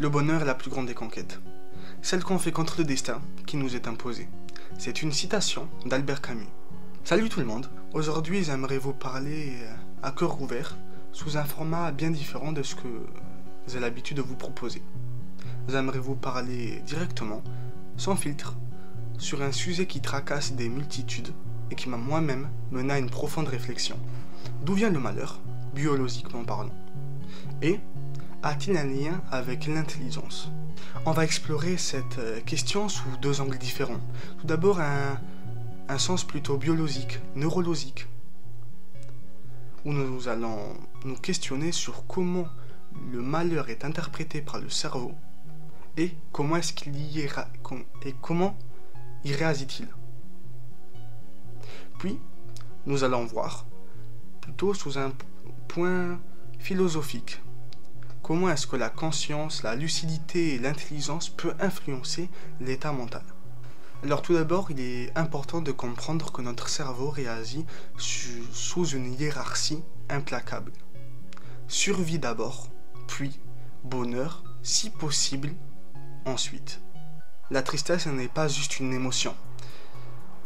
Le bonheur est la plus grande des conquêtes, celle qu'on fait contre le destin qui nous est imposé. C'est une citation d'Albert Camus. Salut tout le monde, aujourd'hui j'aimerais vous parler à cœur ouvert, sous un format bien différent de ce que j'ai l'habitude de vous proposer. J'aimerais vous parler directement, sans filtre, sur un sujet qui tracasse des multitudes et qui m'a moi-même mené à une profonde réflexion. D'où vient le malheur, biologiquement parlant? Et a-t-il un lien avec l'intelligence? On va explorer cette question sous deux angles différents. Tout d'abord, un sens plutôt biologique, neurologique, où nous allons nous questionner sur comment le malheur est interprété par le cerveau et comment est-ce qu'il comment y réagit-il. Puis, nous allons voir, plutôt sous un point philosophique, comment est-ce que la conscience, la lucidité et l'intelligence peuvent influencer l'état mental. Alors tout d'abord, il est important de comprendre que notre cerveau réagit sous une hiérarchie implacable. Survie d'abord, puis bonheur, si possible, ensuite. La tristesse n'est pas juste une émotion.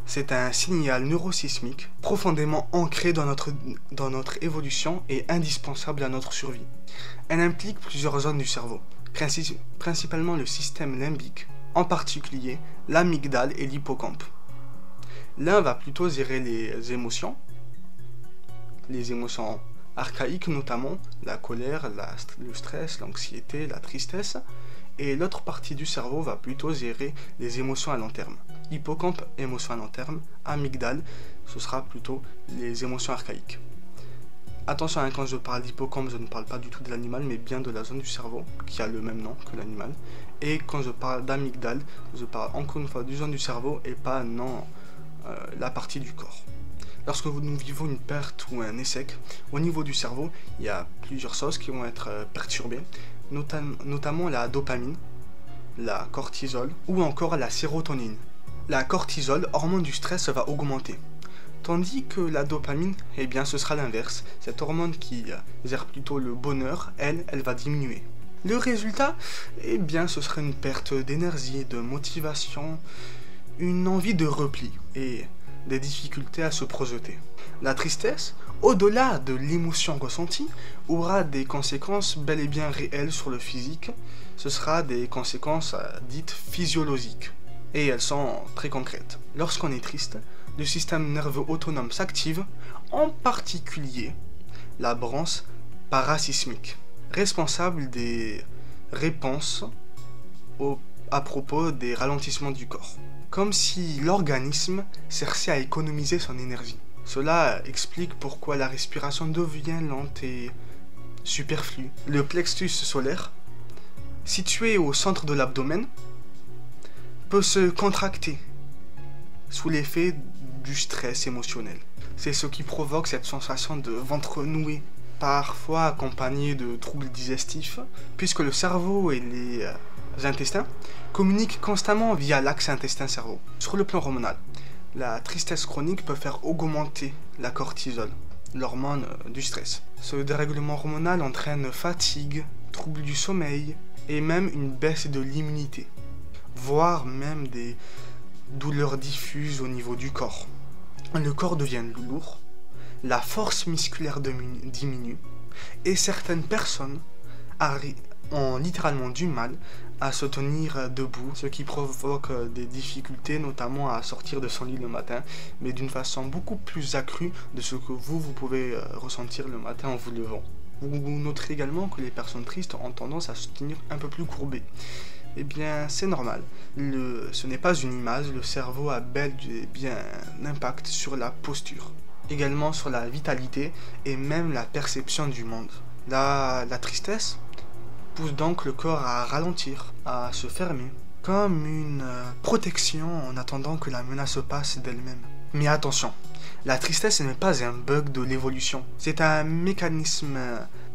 C'est un signal neurosismique profondément ancré dans notre évolution et indispensable à notre survie. Elle implique plusieurs zones du cerveau, principalement le système limbique, en particulier l'amygdale et l'hippocampe. L'un va plutôt gérer les émotions archaïques notamment, la colère, le stress, l'anxiété, la tristesse, et l'autre partie du cerveau va plutôt gérer les émotions à long terme. Hippocampe, émotions à long terme, amygdale, ce sera plutôt les émotions archaïques. Attention, quand je parle d'hippocampe, je ne parle pas du tout de l'animal, mais bien de la zone du cerveau, qui a le même nom que l'animal. Et quand je parle d'amygdale, je parle encore une fois du zone du cerveau et pas la partie du corps. Lorsque nous vivons une perte ou un échec, au niveau du cerveau, il y a plusieurs choses qui vont être perturbées, notamment la dopamine, la cortisol ou encore la sérotonine. La cortisol, hormone du stress, va augmenter. Tandis que la dopamine, eh bien ce sera l'inverse. Cette hormone qui gère plutôt le bonheur, elle va diminuer. Le résultat, eh bien ce sera une perte d'énergie, de motivation, une envie de repli et des difficultés à se projeter. La tristesse, au-delà de l'émotion ressentie, aura des conséquences bel et bien réelles sur le physique. Ce sera des conséquences dites physiologiques. Et elles sont très concrètes. Lorsqu'on est triste, le système nerveux autonome s'active, en particulier la branche parasismique, responsable des réponses à propos des ralentissements du corps. Comme si l'organisme cherchait à économiser son énergie. Cela explique pourquoi la respiration devient lente et superflue. Le plexus solaire, situé au centre de l'abdomen, peut se contracter sous l'effet du stress émotionnel. C'est ce qui provoque cette sensation de ventre noué, parfois accompagnée de troubles digestifs, puisque le cerveau et les intestins communiquent constamment via l'axe intestin-cerveau. Sur le plan hormonal, la tristesse chronique peut faire augmenter la cortisol, l'hormone du stress. Ce dérèglement hormonal entraîne fatigue, troubles du sommeil et même une baisse de l'immunité, voire même des douleurs diffuses au niveau du corps. Le corps devient lourd, la force musculaire diminue et certaines personnes ont littéralement du mal à se tenir debout, ce qui provoque des difficultés, notamment à sortir de son lit le matin, mais d'une façon beaucoup plus accrue de ce que vous pouvez ressentir le matin en vous levant. Vous noterez également que les personnes tristes ont tendance à se tenir un peu plus courbées. Eh bien, c'est normal. Ce n'est pas une image, le cerveau a bel et bien un impact sur la posture, également sur la vitalité et même la perception du monde. La tristesse pousse donc le corps à ralentir, à se fermer, comme une protection en attendant que la menace passe d'elle-même. Mais attention, la tristesse n'est pas un bug de l'évolution, c'est un mécanisme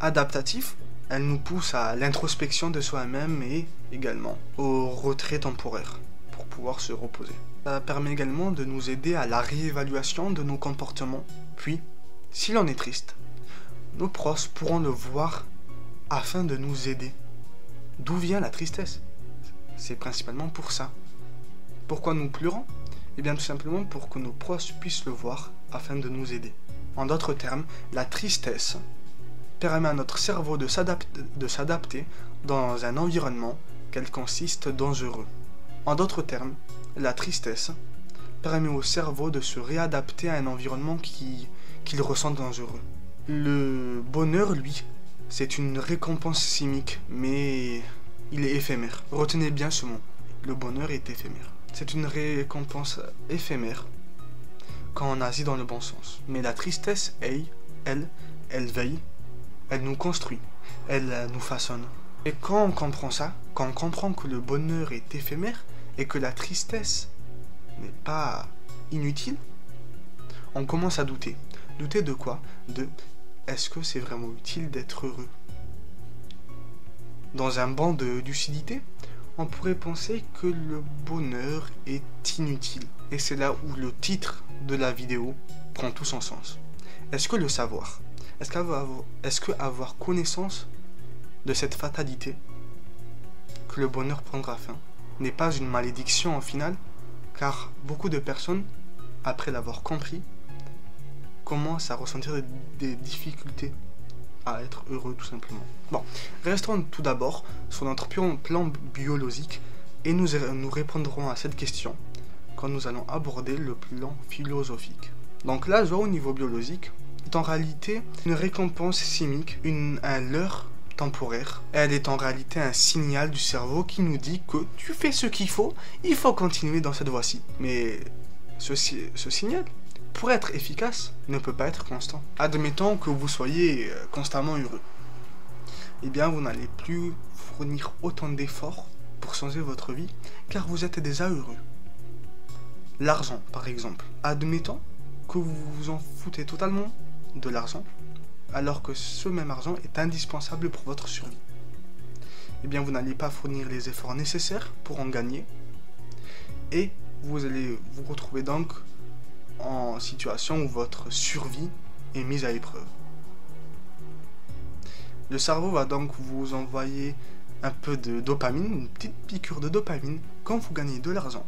adaptatif. Elle nous pousse à l'introspection de soi-même et également au retrait temporaire pour pouvoir se reposer. Ça permet également de nous aider à la réévaluation de nos comportements. Puis, si l'on est triste, nos proches pourront le voir afin de nous aider. d'où vient la tristesse? C'est principalement pour ça. Pourquoi nous pleurons? Eh bien tout simplement pour que nos proches puissent le voir afin de nous aider. En d'autres termes, la tristesse permet à notre cerveau de s'adapter dans un environnement qu'elle consiste dangereux. En d'autres termes, la tristesse permet au cerveau de se réadapter à un environnement qu'il ressent dangereux. Le bonheur, lui, c'est une récompense chimique, mais il est éphémère. Retenez bien ce mot, le bonheur est éphémère. C'est une récompense éphémère quand on agit dans le bon sens. Mais la tristesse, elle veille, elle nous construit, elle nous façonne. Et quand on comprend ça, quand on comprend que le bonheur est éphémère et que la tristesse n'est pas inutile, on commence à douter. Douter de quoi? De est-ce que c'est vraiment utile d'être heureux? Dans un banc de lucidité, on pourrait penser que le bonheur est inutile. Et c'est là où le titre de la vidéo prend tout son sens. Est-ce que le savoir, est-ce que avoir connaissance de cette fatalité, que le bonheur prendra fin, n'est pas une malédiction en final? Car beaucoup de personnes, après l'avoir compris, commencent à ressentir des difficultés à être heureux tout simplement. Bon, restons tout d'abord sur notre plan biologique et nous répondrons à cette question quand nous allons aborder le plan philosophique. Donc la joie au niveau biologique est en réalité une récompense chimique, un leurre temporaire. Elle est en réalité un signal du cerveau qui nous dit que tu fais ce qu'il faut, il faut continuer dans cette voie-ci. Mais ce signal, pour être efficace, ne peut pas être constant. Admettons que vous soyez constamment heureux. Eh bien, vous n'allez plus fournir autant d'efforts pour changer votre vie, car vous êtes déjà heureux. L'argent, par exemple. Admettons que vous vous en foutez totalement de l'argent, alors que ce même argent est indispensable pour votre survie. Eh bien, vous n'allez pas fournir les efforts nécessaires pour en gagner, et vous allez vous retrouver donc en situation où votre survie est mise à l'épreuve. Le cerveau va donc vous envoyer un peu de dopamine, une petite piqûre de dopamine quand vous gagnez de l'argent,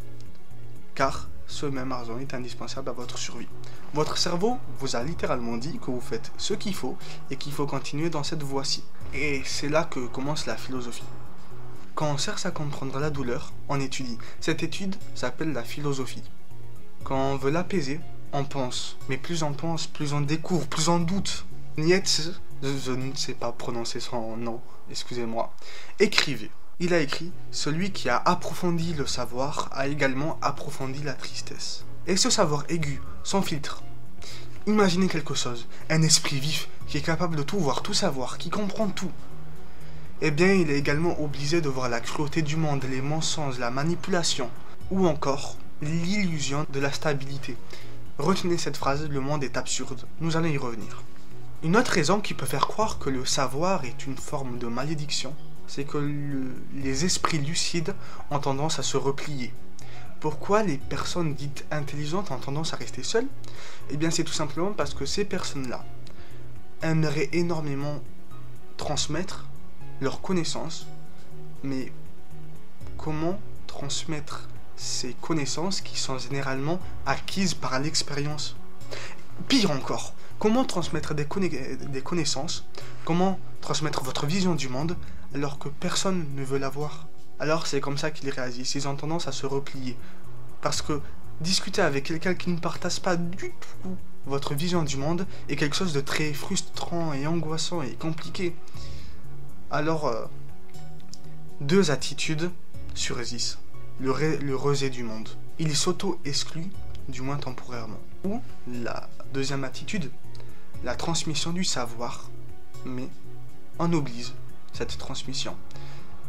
car ce même argent est indispensable à votre survie. Votre cerveau vous a littéralement dit que vous faites ce qu'il faut et qu'il faut continuer dans cette voie-ci. Et c'est là que commence la philosophie. Quand on cherche à comprendre la douleur, on étudie. Cette étude s'appelle la philosophie. Quand on veut l'apaiser, on pense. Mais plus on pense, plus on découvre, plus on doute. Nietzsche, je ne sais pas prononcer son nom, excusez-moi, écrivait. Il a écrit « Celui qui a approfondi le savoir a également approfondi la tristesse. » Et ce savoir aigu, sans filtre. Imaginez quelque chose, un esprit vif, qui est capable de tout voir, tout savoir, qui comprend tout. Eh bien, il est également obligé de voir la cruauté du monde, les mensonges, la manipulation, ou encore l'illusion de la stabilité. Retenez cette phrase, le monde est absurde. Nous allons y revenir. Une autre raison qui peut faire croire que le savoir est une forme de malédiction, c'est que les esprits lucides ont tendance à se replier. Pourquoi les personnes dites intelligentes ont tendance à rester seules? Eh bien, c'est tout simplement parce que ces personnes-là aimeraient énormément transmettre leurs connaissances, mais comment transmettre ces connaissances qui sont généralement acquises par l'expérience? Pire encore, comment transmettre des connaissances, comment transmettre votre vision du monde alors que personne ne veut l'avoir? Alors c'est comme ça qu'ils réagissent, ils ont tendance à se replier. Parce que discuter avec quelqu'un qui ne partage pas du tout votre vision du monde est quelque chose de très frustrant et angoissant et compliqué. Alors, deux attitudes surgissent. Le rejet du monde. Il s'auto-exclut, du moins temporairement. Ou la deuxième attitude, la transmission du savoir, mais on oblige cette transmission.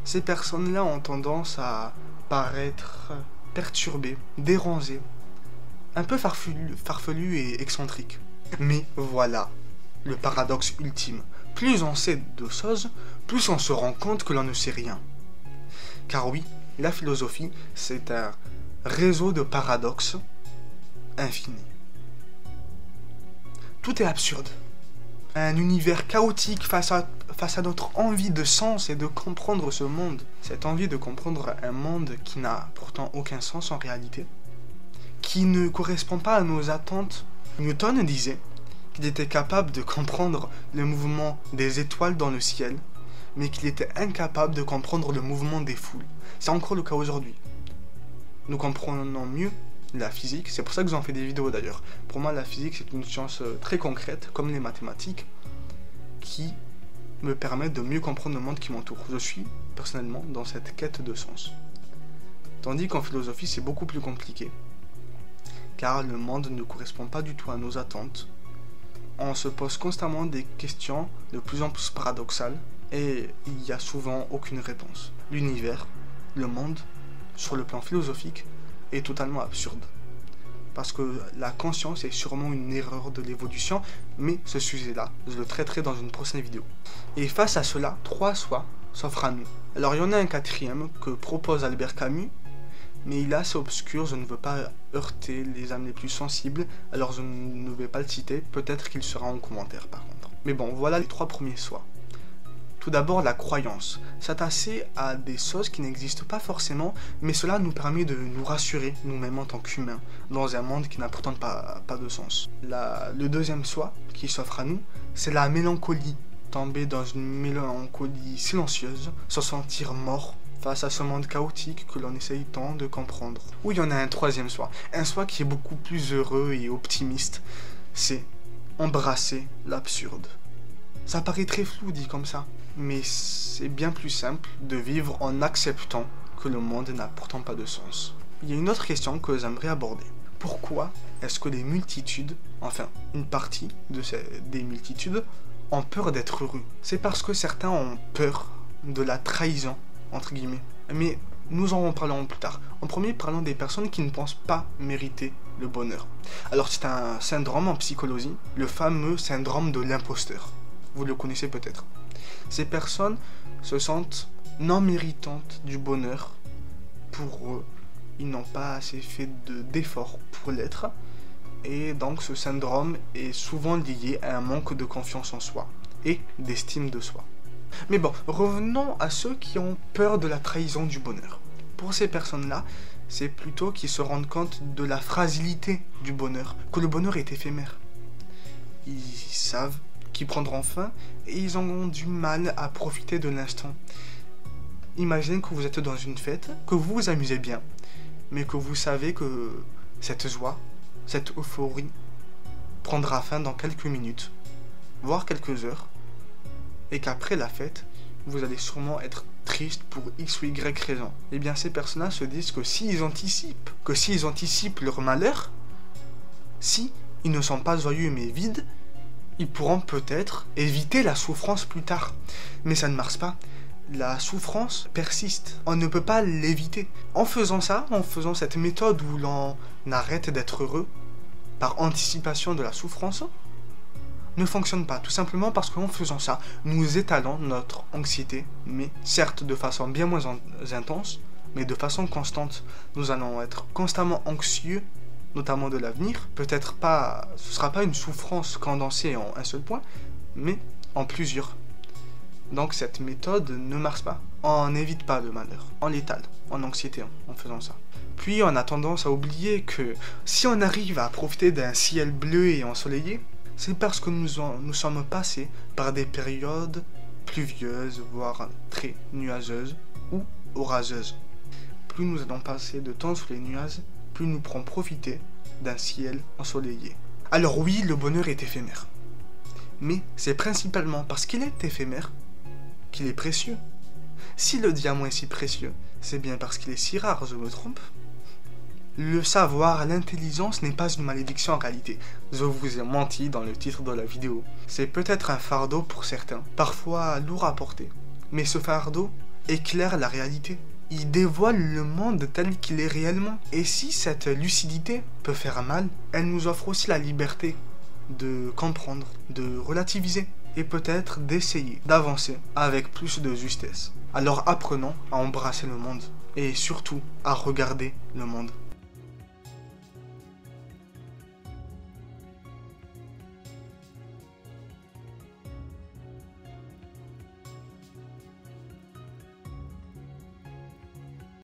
Ces personnes-là ont tendance à paraître perturbées, dérangées, un peu farfelues et excentriques. Mais voilà le paradoxe ultime. Plus on sait de choses, plus on se rend compte que l'on ne sait rien. Car oui, la philosophie, c'est un réseau de paradoxes infini. Tout est absurde. Un univers chaotique face face à notre envie de sens et de comprendre ce monde, cette envie de comprendre un monde qui n'a pourtant aucun sens en réalité, qui ne correspond pas à nos attentes, Newton disait qu'il était capable de comprendre le mouvement des étoiles dans le ciel, mais qu'il était incapable de comprendre le mouvement des foules. C'est encore le cas aujourd'hui. Nous comprenons mieux la physique, c'est pour ça que j'en fais des vidéos d'ailleurs. Pour moi, la physique, c'est une science très concrète, comme les mathématiques, qui me permet de mieux comprendre le monde qui m'entoure. Je suis, personnellement, dans cette quête de sens. Tandis qu'en philosophie, c'est beaucoup plus compliqué, car le monde ne correspond pas du tout à nos attentes. On se pose constamment des questions de plus en plus paradoxales, et il n'y a souvent aucune réponse. L'univers, le monde, sur le plan philosophique, est totalement absurde. Parce que la conscience est sûrement une erreur de l'évolution, mais ce sujet-là, je le traiterai dans une prochaine vidéo. Et face à cela, 3 soi s'offrent à nous. Alors il y en a un quatrième que propose Albert Camus, mais il est assez obscur, je ne veux pas heurter les âmes les plus sensibles, alors je ne vais pas le citer, peut-être qu'il sera en commentaire par contre. Mais bon, voilà les 3 premiers soi. Tout d'abord, la croyance. S'attacher à des choses qui n'existent pas forcément, mais cela nous permet de nous rassurer nous-mêmes en tant qu'humains, dans un monde qui n'a pourtant pas de sens. Le deuxième soi qui s'offre à nous, c'est la mélancolie. Tomber dans une mélancolie silencieuse, se sentir mort face à ce monde chaotique que l'on essaye tant de comprendre. Ou il y en a un troisième soi, un soi qui est beaucoup plus heureux et optimiste, c'est embrasser l'absurde. Ça paraît très flou dit comme ça, mais c'est bien plus simple de vivre en acceptant que le monde n'a pourtant pas de sens. Il y a une autre question que j'aimerais aborder. Pourquoi est-ce que les multitudes, enfin une partie des multitudes, ont peur d'être heureux? C'est parce que certains ont peur de la trahison, entre guillemets. Mais nous en parlerons plus tard. En premier, parlons des personnes qui ne pensent pas mériter le bonheur. Alors c'est un syndrome en psychologie, le fameux syndrome de l'imposteur. Vous le connaissez peut-être. Ces personnes se sentent non méritantes du bonheur. Pour eux, ils n'ont pas assez fait d'efforts pour l'être. Et donc ce syndrome est souvent lié à un manque de confiance en soi et d'estime de soi. Mais bon, revenons à ceux qui ont peur de la trahison du bonheur. Pour ces personnes-là, c'est plutôt qu'ils se rendent compte de la fragilité du bonheur, que le bonheur est éphémère. Ils savent qu'ils prendront fin et ils ont du mal à profiter de l'instant. Imaginez que vous êtes dans une fête, que vous vous amusez bien, mais que vous savez que cette joie, cette euphorie prendra fin dans quelques minutes, voire quelques heures, et qu'après la fête, vous allez sûrement être triste pour X ou Y raison. Eh bien ces personnes-là se disent que s'ils anticipent leur malheur, si ils ne sont pas joyeux mais vides, ils pourront peut-être éviter la souffrance plus tard. Mais ça ne marche pas. La souffrance persiste. On ne peut pas l'éviter. En faisant ça, en faisant cette méthode où l'on arrête d'être heureux, par anticipation de la souffrance, ne fonctionne pas. Tout simplement parce qu'en faisant ça, nous étalons notre anxiété, mais certes de façon bien moins intense, mais de façon constante. Nous allons être constamment anxieux, notamment de l'avenir. Peut-être pas, ce ne sera pas une souffrance condensée en un seul point, mais en plusieurs. Donc cette méthode ne marche pas. On n'évite pas le malheur. On l'étale en anxiété en faisant ça. Puis on a tendance à oublier que si on arrive à profiter d'un ciel bleu et ensoleillé, c'est parce que nous sommes passés par des périodes pluvieuses, voire très nuageuses ou orageuses. Plus nous allons passer de temps sous les nuages, plus nous pourrons profiter d'un ciel ensoleillé. Alors oui, le bonheur est éphémère. Mais c'est principalement parce qu'il est éphémère qu'il est précieux. Si le diamant est si précieux, c'est bien parce qu'il est si rare, je me trompe? Le savoir, l'intelligence n'est pas une malédiction en réalité. Je vous ai menti dans le titre de la vidéo. C'est peut-être un fardeau pour certains, parfois lourd à porter. Mais ce fardeau éclaire la réalité. Il dévoile le monde tel qu'il est réellement. Et si cette lucidité peut faire mal, elle nous offre aussi la liberté de comprendre, de relativiser et peut-être d'essayer d'avancer avec plus de justesse. Alors apprenons à embrasser le monde et surtout à regarder le monde